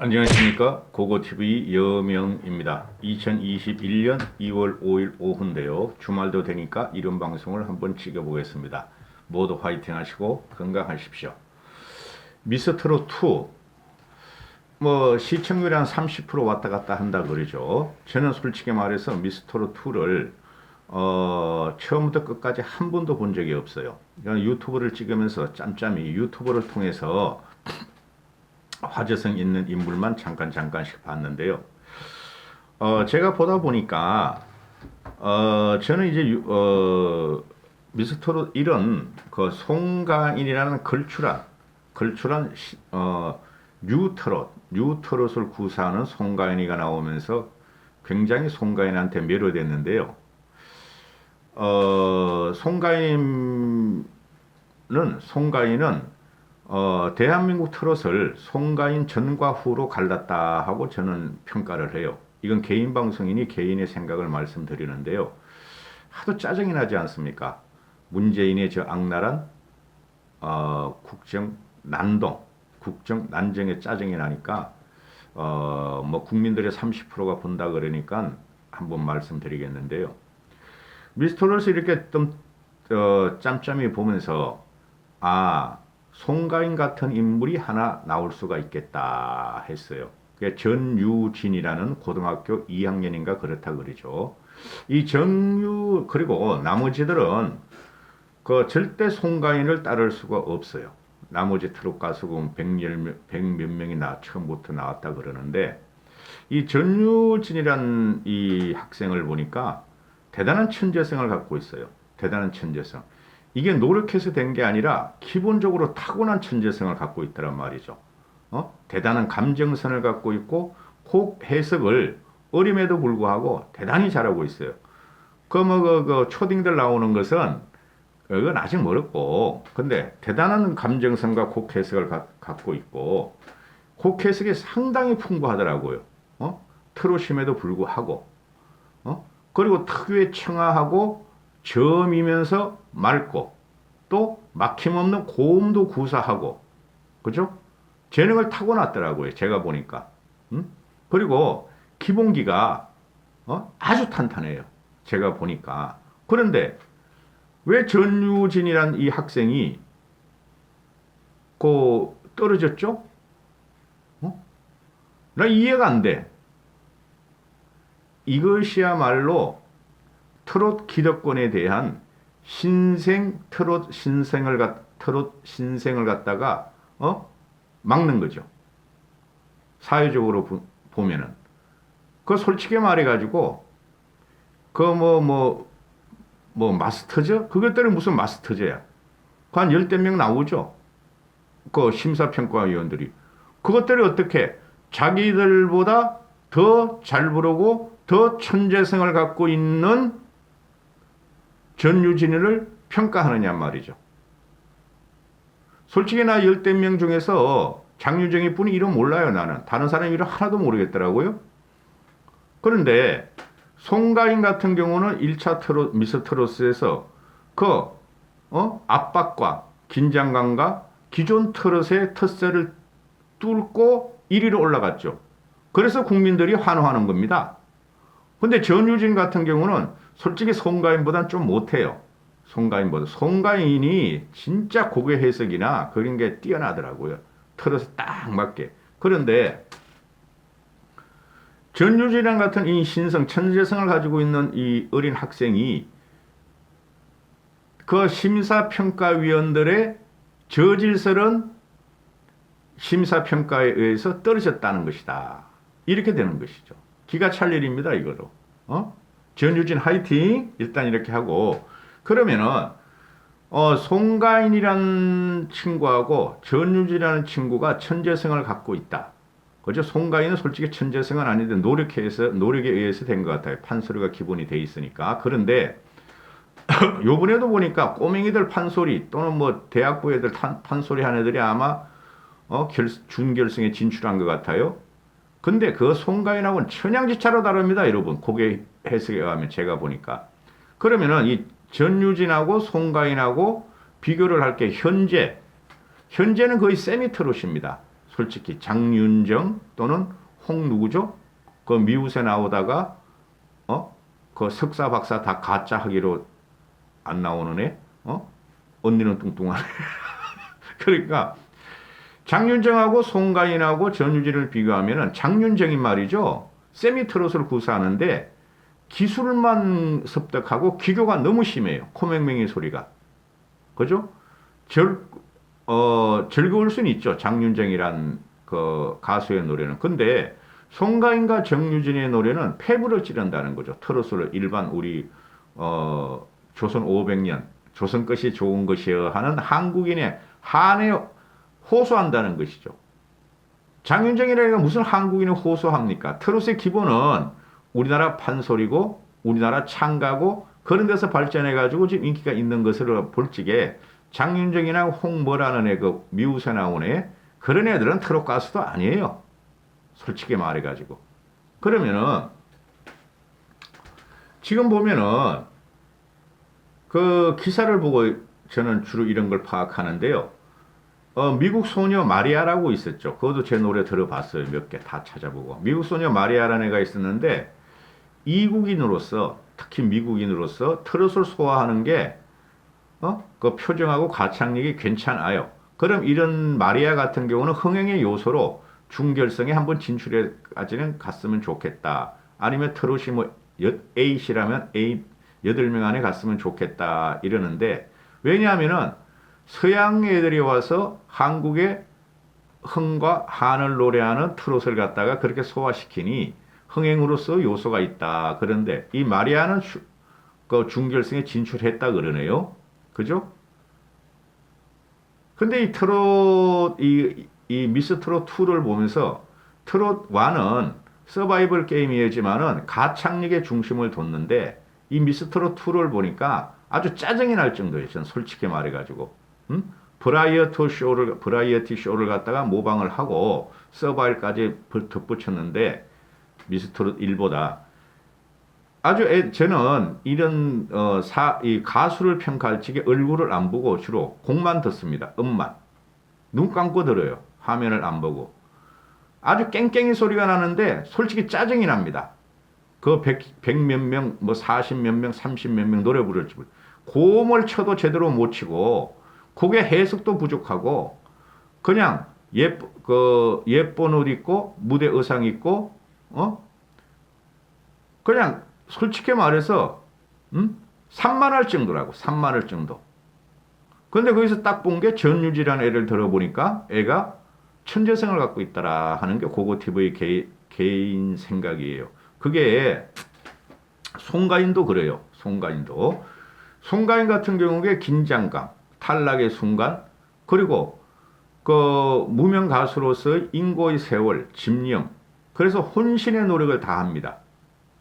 안녕하십니까. 고고TV 여명입니다. 2021년 2월 5일 오후인데요. 주말도 되니까 이런 방송을 한번 찍어보겠습니다. 모두 화이팅 하시고 건강하십시오. 미스트롯2 시청률이 한 30% 왔다 갔다 한다 그러죠. 저는 솔직히 말해서 미스트롯2를 처음부터 끝까지 한 번도 본 적이 없어요. 유튜브를 찍으면서 짬짬이 유튜브를 통해서 화제성 있는 인물만 잠깐씩 봤는데요. 제가 보다 보니까, 저는 이제, 미스터롯 이런, 송가인이라는 걸출한, 뉴트롯을 구사하는 송가인이가 나오면서 굉장히 송가인한테 매료됐는데요. 송가인은 대한민국 트롯을 송가인 전과 후로 갈랐다 하고 저는 평가를 해요. 이건 개인 방송이니 개인의 생각을 말씀드리는데요. 하도 짜증이 나지 않습니까? 문재인의 저 악랄한 국정 난정에 짜증이 나니까 국민들의 30%가 본다 그러니까 한번 말씀드리겠는데요. 미스터롯을 이렇게 좀 짬짬이 보면서 송가인 같은 인물이 하나 나올 수가 있겠다 했어요. 전유진이라는 고등학교 2학년인가 그렇다 그러죠. 그리고 나머지들은 절대 송가인을 따를 수가 없어요. 나머지 트롯 가수군 100몇 명이 처음부터 나왔다 그러는데, 이 전유진이란 이 학생을 보니까 대단한 천재성을 갖고 있어요. 대단한 천재성. 이게 노력해서 된 게 아니라 기본적으로 타고난 천재성을 갖고 있다란 말이죠. 대단한 감정선을 갖고 있고 곡 해석을 어림에도 불구하고 대단히 잘하고 있어요. 초딩들 나오는 것은 그건 아직 멀었고, 근데 대단한 감정선과 곡 해석을 갖고 있고, 곡 해석이 상당히 풍부하더라고요. 트롯임에도 불구하고, 그리고 특유의 청아하고 저음이면서 맑고 또 막힘없는 고음도 구사하고, 그죠? 재능을 타고났더라고요. 제가 보니까. 그리고 기본기가 아주 탄탄해요. 제가 보니까. 그런데 왜 전유진이란 이 학생이 떨어졌죠? 나 이해가 안 돼. 이것이야말로 트롯 기득권에 대한 트롯 신생을 갖다가 막는 거죠. 사회적으로 보면은 솔직히 말해가지고 마스터즈 그것들은 무슨 마스터즈야? 한 열댓 명 나오죠. 심사평가위원들이 그것들이 어떻게 자기들보다 더 잘 부르고 더 천재성을 갖고 있는 전유진을 평가하느냐 말이죠. 솔직히 나 열댓 명 중에서 장유정이 뿐이 이름 몰라요. 나는 다른 사람 이름 하나도 모르겠더라고요. 그런데 송가인 같은 경우는 1차 미스트롯에서 압박과 긴장감과 기존 트롯의 텃세를 뚫고 1위로 올라갔죠. 그래서 국민들이 환호하는 겁니다. 근데 전유진 같은 경우는 솔직히 송가인보다는 좀 못해요. 송가인이 진짜 곡의 해석이나 그런 게 뛰어나더라고요. 틀어서 딱 맞게. 그런데 전유진이랑 같은 이 천재성을 가지고 있는 이 어린 학생이 심사평가위원들의 저질스런 심사평가에 의해서 떨어졌다는 것이다. 이렇게 되는 것이죠. 기가 찰 일입니다, 이거로. 전유진 화이팅! 일단 이렇게 하고, 그러면은, 송가인이라는 친구하고 전유진이라는 친구가 천재성을 갖고 있다. 그죠? 송가인은 솔직히 천재성은 아닌데 노력에 의해서 된 것 같아요. 판소리가 기본이 돼 있으니까. 그런데, 요번에도 보니까 꼬맹이들 판소리 또는 대학부 애들 판소리 한 애들이 아마, 준결승에 진출한 것 같아요. 근데 송가인하고는 천양지차로 다릅니다, 여러분. 곡의 해석에 의하면 제가 보니까. 그러면은 이 전유진하고 송가인하고 비교를 할 게 현재는 거의 세미 트롯입니다. 솔직히 장윤정 또는 홍 누구죠? 그 미우새 나오다가 그 석사 박사 다 가짜 하기로 안 나오는 애? 언니는 뚱뚱하네. 그러니까 장윤정하고 송가인하고 전유진을 비교하면은 장윤정이 말이죠. 세미트롯을 구사하는데 기술만 습득하고 기교가 너무 심해요. 코맹맹이 소리가. 그죠? 즐거울 수는 있죠. 장윤정이란 그 가수의 노래는. 근데 송가인과 정유진의 노래는 폐부를 찌른다는 거죠. 트로트를 일반 우리 조선 500년 조선 것이 좋은 것이여 하는 한국인의 한에 호소한다는 것이죠. 장윤정이라니까 무슨 한국인을 호소합니까? 트로트의 기본은 우리나라 판소리고 우리나라 창가고 그런 데서 발전해가지고 지금 인기가 있는 것으로 볼 적에 장윤정이나 홍뭐라는 애, 그 미우새 나온 애, 그런 애들은 트롯 가수도 아니에요. 솔직히 말해가지고. 그러면은, 지금 보면은, 그 기사를 보고 저는 주로 이런 걸 파악하는데요. 미국 소녀 마리아라고 있었죠. 그것도 제 노래 들어봤어요. 몇 개 다 찾아보고. 미국 소녀 마리아라는 애가 있었는데, 이국인으로서, 특히 미국인으로서 트롯을 소화하는 게 그 표정하고 가창력이 괜찮아요. 그럼 이런 마리아 같은 경우는 흥행의 요소로 중결성에 한번 진출해까지는 갔으면 좋겠다. 아니면 트롯이 뭐 A시라면 A 8명 안에 갔으면 좋겠다. 이러는데 왜냐하면은 서양 애들이 와서 한국의 흥과 한을 노래하는 트롯을 갖다가 그렇게 소화시키니 흥행으로서 요소가 있다. 그런데 이 마리아는 그 중결성에 진출했다 그러네요. 그죠? 근데 이 트롯, 이 미스 트롯 2를 보면서 트롯 1은 서바이벌 게임이지만은 가창력의 중심을 뒀는데 이 미스 트롯 2를 보니까 아주 짜증이 날 정도예요. 전 솔직히 말해가지고. 브라이어티 쇼를 갖다가 모방을 하고 서바이벌까지 덧붙였는데 미스 트롯 1보다 저는 이런 이 가수를 평가할 적에 얼굴을 안 보고 주로 곡만 듣습니다. 음만. 눈 감고 들어요. 화면을 안 보고. 아주 깽깽이 소리가 나는데 솔직히 짜증이 납니다. 그 100 몇 명, 뭐 40 몇 명, 30 몇 명 노래 부를지. 고음을 쳐도 제대로 못 치고 곡의 해석도 부족하고 그냥 예쁜 옷 입고 무대 의상 입고 그냥 솔직히 말해서 산만할 정도라고. 산만할 정도. 근데 거기서 딱 본 게 전유지라는 애를 들어보니까 애가 천재성을 갖고 있더라 하는 게 고고TV의 개인 생각이에요. 그게 송가인도 그래요. 송가인 같은 경우에 긴장감, 탈락의 순간, 그리고 그 무명 가수로서 인고의 세월, 집념, 그래서 혼신의 노력을 다 합니다.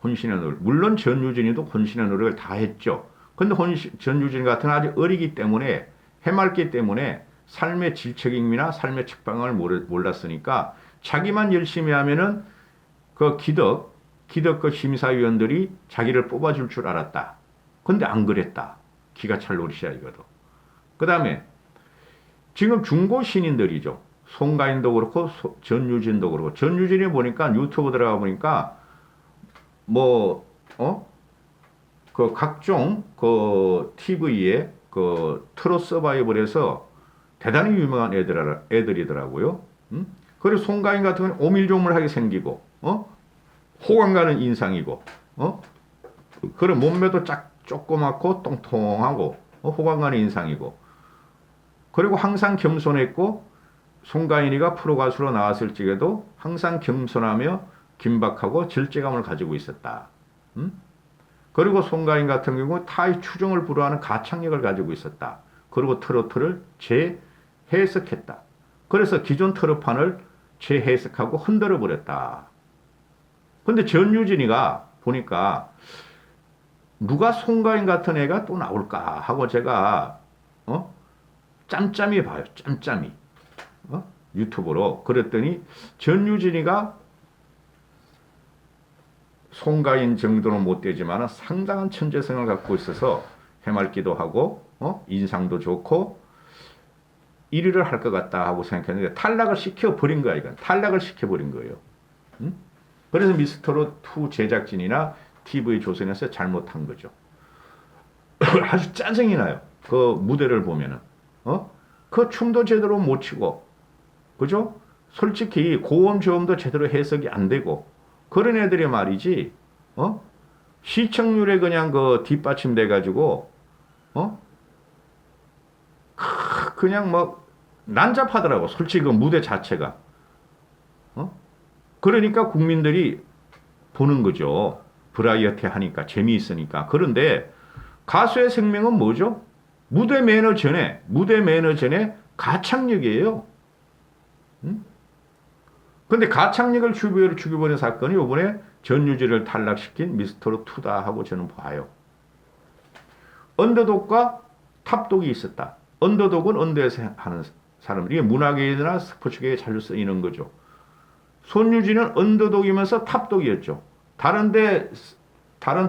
혼신의 노력. 물론 전유진이도 혼신의 노력을 다 했죠. 근데 전유진 같은 아직 어리기 때문에 해맑기 때문에 삶의 질책임이나 삶의 책방을 몰랐으니까 자기만 열심히 하면은 그 기덕 심사위원들이 자기를 뽑아줄 줄 알았다. 근데 안 그랬다. 기가 찰 노릇이야 이거도. 그 다음에 지금 중고 신인들이죠. 송가인도 그렇고 전유진도 그렇고 전유진이 보니까 유튜브 들어가 보니까 그 각종 그 TV에 그 트롯 서바이벌에서 대단히 유명한 애들이더라고요. 그리고 송가인 같은 경우는 오밀조밀하게 생기고, 호감 가는 인상이고, 그런 몸매도 조그맣고 똥통하고, 호감 가는 인상이고, 그리고 항상 겸손했고, 송가인이가 프로 가수로 나왔을 적에도 항상 겸손하며 긴박하고 절제감을 가지고 있었다. 그리고 송가인 같은 경우 타의 추종을 불허하는 가창력을 가지고 있었다. 그리고 트로트를 재해석했다. 그래서 기존 트로트판을 재해석하고 흔들어 버렸다. 근데 전유진이가 보니까 누가 송가인 같은 애가 또 나올까 하고 제가 짬짬이 봐요. 짬짬이. 유튜브로. 그랬더니 전유진이가 송가인 정도는 못 되지만 상당한 천재성을 갖고 있어서 해맑기도 하고 인상도 좋고 1위를 할 것 같다 하고 생각했는데 탈락을 시켜버린 거야, 이건. 탈락을 시켜버린 거예요. 응? 그래서 미스터롯 2 제작진이나 TV 조선에서 잘못한 거죠. 아주 짜증이 나요. 그 무대를 보면은. 그 춤도 제대로 못 추고, 그죠? 솔직히 고음 저음도 제대로 해석이 안 되고, 그런 애들이 말이지, 시청률에 그냥 그 뒷받침돼 가지고, 그냥 뭐, 난잡하더라고. 솔직히 그 무대 자체가. 그러니까 국민들이 보는 거죠. 브라이어티 하니까, 재미있으니까. 그런데 가수의 생명은 뭐죠? 무대 매너 전에 가창력이에요. 응? 근데 가창력을 죽여버린 사건이 이번에 전유진을 탈락시킨 미스터롯 2다 하고 저는 봐요. 언더독과 탑독이 있었다. 언더독은 언더에서 하는 사람. 이게 문화계나 스포츠계에 잘 쓰이는 거죠. 손유진은 언더독이면서 탑독이었죠. 다른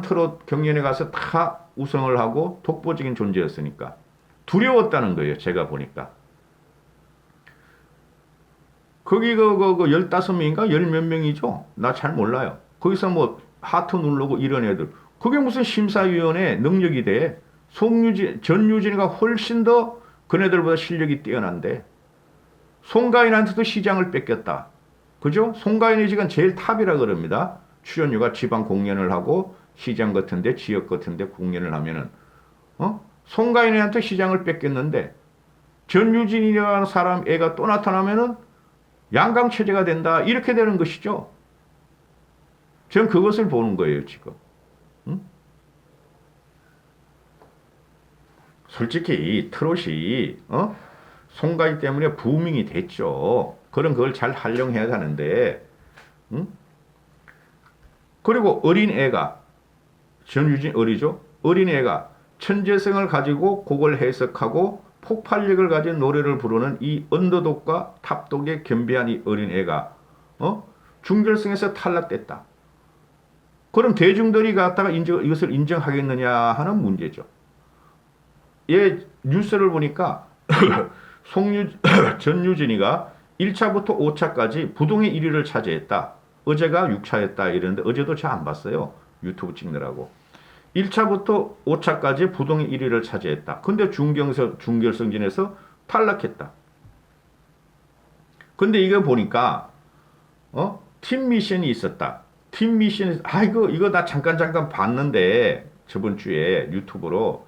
트롯 경연에 가서 다 우승을 하고 독보적인 존재였으니까. 두려웠다는 거예요. 제가 보니까. 거기 그 15명인가? 열 몇 명이죠? 나 잘 몰라요. 거기서 뭐 하트 누르고 이런 애들. 그게 무슨 심사위원회 능력이 돼. 전유진이가 훨씬 더 그네들보다 실력이 뛰어난데. 송가인한테도 시장을 뺏겼다. 그죠? 송가인이 지금 제일 탑이라 그럽니다. 출연료가 지방 공연을 하고 시장 같은데 지역 같은데 공연을 하면은 송가인한테 시장을 뺏겼는데 전유진이라는 사람 애가 또 나타나면은 양강체제가 된다 이렇게 되는 것이죠. 전 그것을 보는 거예요 지금. 응? 솔직히 이 트롯이 송가인 때문에 부밍이 됐죠. 그런 그걸 잘 활용해야 하는데 응? 그리고 어린 애가 전유진 어리죠. 어린 애가 천재성을 가지고 곡을 해석하고 폭발력을 가진 노래를 부르는 이 언더독과 탑독에 겸비한 이 어린 애가 준결승에서 탈락됐다. 그럼 대중들이 갖다가 이것을 인정하겠느냐 하는 문제죠. 예, 뉴스를 보니까 전유진이가 1차부터 5차까지 부동의 1위를 차지했다. 어제가 6차였다 이랬는데 어제도 잘 안 봤어요. 유튜브 찍느라고. 1차부터 5차까지 부동의 1위를 차지했다. 근데 준결승전에서 탈락했다. 근데 이거 보니까 팀 미션이 있었다. 팀 미션이 이거 나 잠깐 봤는데 저번 주에 유튜브로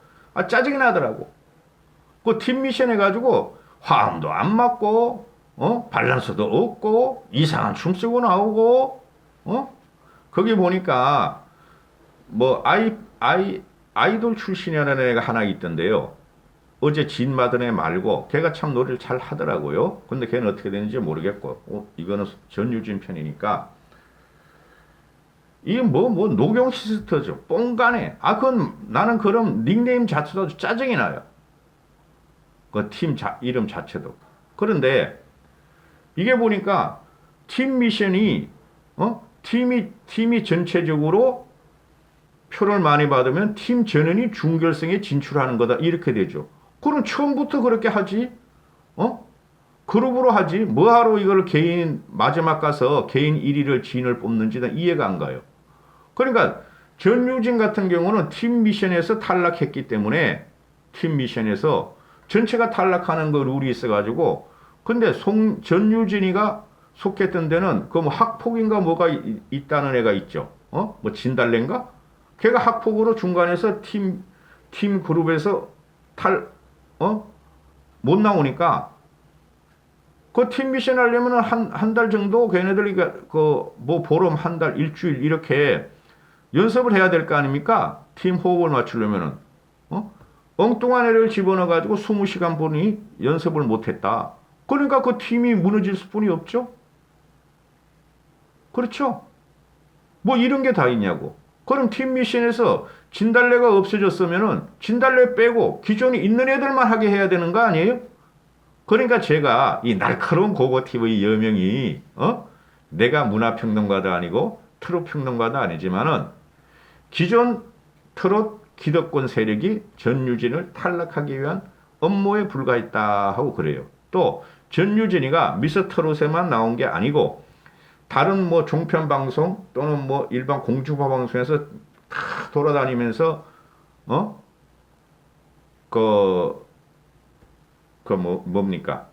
짜증이 나더라고. 그 팀 미션 해가지고 화음도 안 맞고 밸런스도 없고 이상한 춤 쓰고 나오고 거기 보니까 뭐 아이돌 출신이라는 애가 하나 있던데요. 어제 진마던 애 말고 걔가 참 노래를 잘 하더라고요. 근데 걔는 어떻게 되는지 모르겠고 이거는 전유진 편이니까 이게 뭐 녹용 시스터죠. 뽕가네. 그건 나는 그럼 닉네임 자체도 짜증이 나요. 그 팀 이름 자체도. 그런데 이게 보니까 팀 미션이 팀이 전체적으로 표를 많이 받으면 팀 전원이 준결승에 진출하는 거다 이렇게 되죠. 그럼 처음부터 그렇게 하지? 그룹으로 하지? 뭐하러 이걸 개인 마지막 가서 개인 1위를 진을 뽑는지 난 이해가 안 가요. 그러니까 전유진 같은 경우는 팀 미션에서 탈락했기 때문에 팀 미션에서 전체가 탈락하는 그 룰이 있어가지고 근데 전유진이가 속했던 데는 그 뭐 학폭인가 뭐가 있다는 애가 있죠. 뭐 진달래인가? 걔가 학폭으로 중간에서 팀 그룹에서 못 나오니까 그 팀 미션 하려면 한 달 정도 걔네들이 뭐 보름 한 달 일주일 이렇게 연습을 해야 될 거 아닙니까? 팀 호흡을 맞추려면은 엉뚱한 애를 집어넣어 가지고 20시간 보니 연습을 못 했다. 그러니까 그 팀이 무너질 수뿐이 없죠. 그렇죠? 뭐 이런 게 다 있냐고. 그럼 팀 미션에서 진달래가 없어졌으면은 진달래 빼고 기존에 있는 애들만 하게 해야 되는 거 아니에요? 그러니까 제가 이 날카로운 고고 TV 여명이 내가 문화평론가도 아니고 트롯 평론가도 아니지만은 기존 트롯 기득권 세력이 전유진을 탈락하기 위한 업무에 불과했다 하고 그래요. 또 전유진이가 미스터롯에만 나온 게 아니고 다른 뭐 종편 방송 또는 뭐 일반 공중파 방송에서 다 돌아다니면서 뭡니까?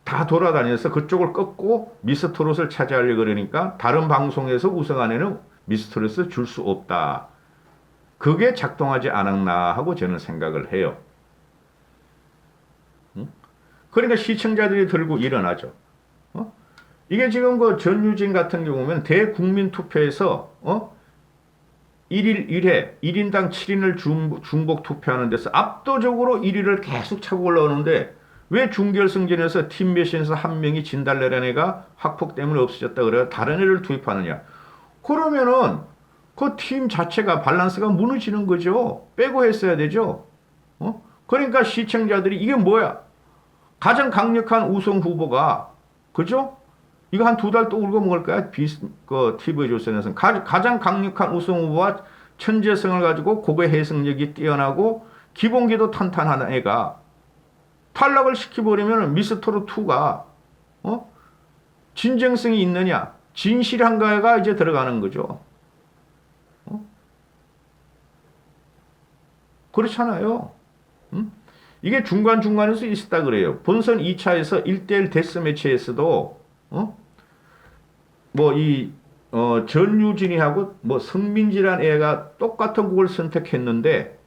다 돌아다녀서 그쪽을 꺾고 미스터롯을 차지하려고 그러니까 다른 방송에서 우승한 애는 미스터롯을 줄 수 없다. 그게 작동하지 않았나 하고 저는 생각을 해요. 그러니까 시청자들이 들고 일어나죠. 이게 지금 그 전유진 같은 경우면 대국민 투표에서 1일 1회 1인당 7인을 중복 투표하는 데서 압도적으로 1위를 계속 차고 올라오는데 왜 중결승전에서 팀 메신에서 한 명이 진달래라는 애가 확폭 때문에 없어졌다 그래요. 다른 애를 투입하느냐. 그러면은 그 팀 자체가 밸런스가 무너지는 거죠. 빼고 했어야 되죠. 그러니까 시청자들이 이게 뭐야? 가장 강력한 우승 후보가 그죠? 이거 한 2달 또 울고 먹을 거야. TV 조선에서는 가장 강력한 우승 후보와 천재성을 가지고 고개 해석력이 뛰어나고 기본기도 탄탄한 애가 탈락을 시켜버리면 미스터롯2가 진정성이 있느냐 진실한가가 이제 들어가는 거죠. 그렇잖아요. 이게 중간중간에서 있었다 그래요. 본선 2차에서 1대1 데스매치에서도 전유진이하고 뭐 성민지란 애가 똑같은 곡을 선택했는데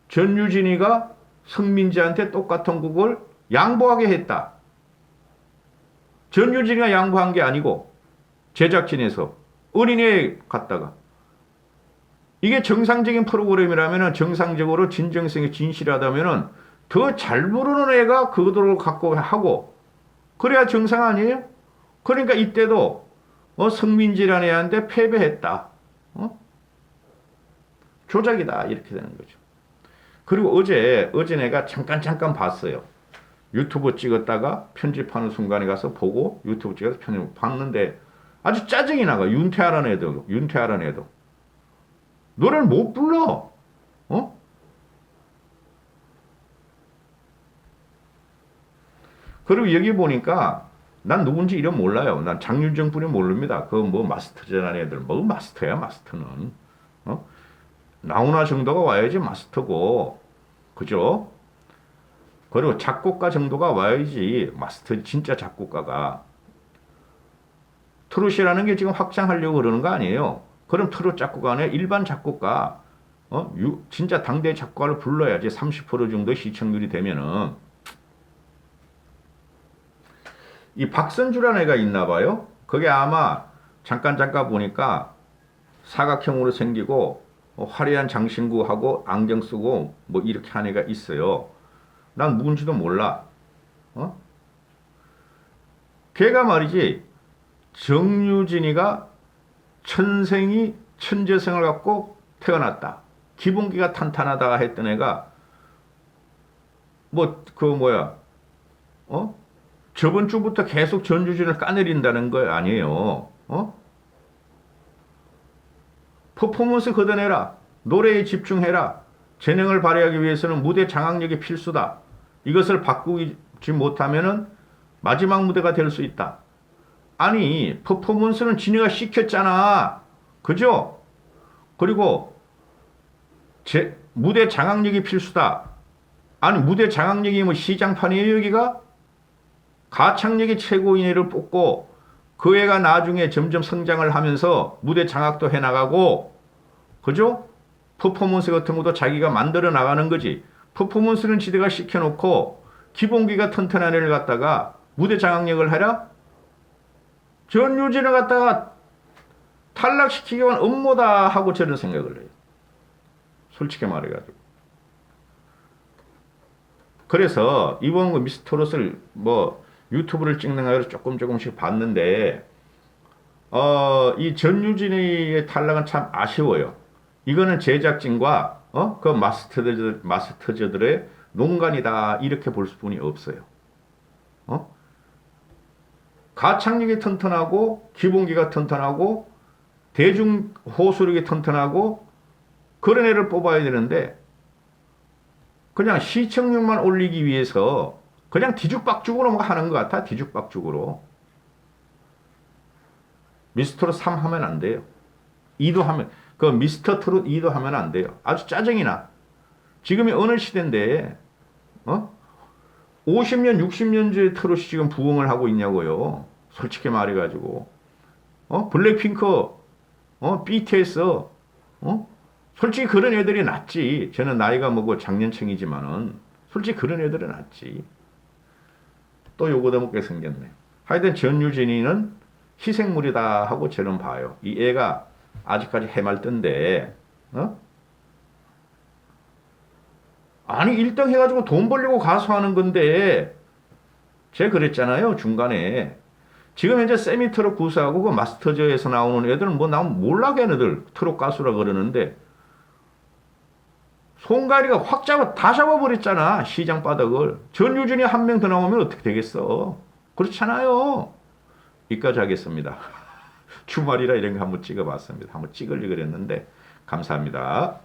전유진이가 성민지한테 똑같은 곡을 양보하게 했다. 전유진이가 양보한 게 아니고 제작진에서 어린애 갔다가 이게 정상적인 프로그램이라면 정상적으로 진정성이 진실하다면 더 잘 부르는 애가 그거를 갖고 하고 그래야 정상 아니에요? 그러니까 이때도 성민지라는 애한테 패배했다. 조작이다 이렇게 되는 거죠. 그리고 어제 내가 잠깐 봤어요. 유튜브 찍었다가 편집하는 순간에 가서 보고 유튜브 찍어서 편집 봤는데 아주 짜증이 나가. 윤태하라는 애도 노래를 못 불러. 그리고 여기 보니까 난 누군지 이름 몰라요. 난 장윤정 뿐이 모릅니다. 그 뭐 마스터잖아 애들. 뭐 마스터야 마스터는. 나훈아 정도가 와야지 마스터고. 그죠? 그리고 작곡가 정도가 와야지 마스터 진짜 작곡가가. 트롯이라는 게 지금 확장하려고 그러는 거 아니에요. 그럼 트롯 작곡가 안에 일반 작곡가 진짜 당대 작곡가를 불러야지 30% 정도 시청률이 되면은. 이 박선주라는 애가 있나 봐요. 그게 아마 잠깐 보니까 사각형으로 생기고 화려한 장신구하고 안경 쓰고 뭐 이렇게 한 애가 있어요. 난 누군지도 몰라. 걔가 말이지 정유진이가 천생이 천재성을 갖고 태어났다. 기본기가 탄탄하다 했던 애가 저번 주부터 계속 전유진을 까내린다는 거 아니에요. 퍼포먼스 걷어내라. 노래에 집중해라. 재능을 발휘하기 위해서는 무대 장악력이 필수다. 이것을 바꾸지 못하면은 마지막 무대가 될 수 있다. 아니, 퍼포먼스는 진이가 시켰잖아. 그죠? 그리고 무대 장악력이 필수다. 아니, 무대 장악력이 뭐 시장판이에요, 여기가? 가창력이 최고인 애를 뽑고 그 애가 나중에 점점 성장을 하면서 무대 장악도 해나가고, 그죠? 퍼포먼스 같은 것도 자기가 만들어 나가는 거지. 퍼포먼스는 지대가 시켜놓고 기본기가 튼튼한 애를 갖다가 무대 장악력을 해라? 전유진을 갖다가 탈락시키기 위한 음모다 하고 저는 생각을 해요. 솔직히 말해가지고. 그래서 이번 그 미스터롯을 유튜브를 찍는 거를 조금씩 봤는데 이 전유진의 탈락은 참 아쉬워요. 이거는 제작진과 그 마스터즈들의 농간이다 이렇게 볼 수뿐이 없어요. 가창력이 튼튼하고 기본기가 튼튼하고 대중 호소력이 튼튼하고 그런 애를 뽑아야 되는데 그냥 시청률만 올리기 위해서 그냥 뒤죽박죽으로 뭐 하는 것 같아. 뒤죽박죽으로. 미스터로 3 하면 안 돼요. 2도 하면, 그 미스터 트롯 2도 하면 안 돼요. 아주 짜증이 나. 지금이 어느 시대인데, 50년, 60년째 트롯이 지금 부흥을 하고 있냐고요. 솔직히 말해가지고. 블랙핑크, BTS, 솔직히 그런 애들이 낫지. 저는 나이가 뭐고 장년층이지만은, 솔직히 그런 애들은 낫지. 또 요거도 먹게 생겼네. 하여튼 전유진이는 희생물이다 하고 저는 봐요. 이 애가 아직까지 해맑던데, 아니 1등 해가지고 돈 벌려고 가수 하는 건데 제가 그랬잖아요 중간에. 지금 현재 세미트롯 구사하고 그 마스터즈에서 나오는 애들은 뭐 나오면 몰라 걔네들 트롯 가수라 그러는데 송가리가 확 다 잡아버렸잖아 시장 바닥을. 전유진이 한 명 더 나오면 어떻게 되겠어. 그렇잖아요. 여기까지 하겠습니다. 주말이라 이런 거 한번 찍어봤습니다. 한번 찍으려고 그랬는데 감사합니다.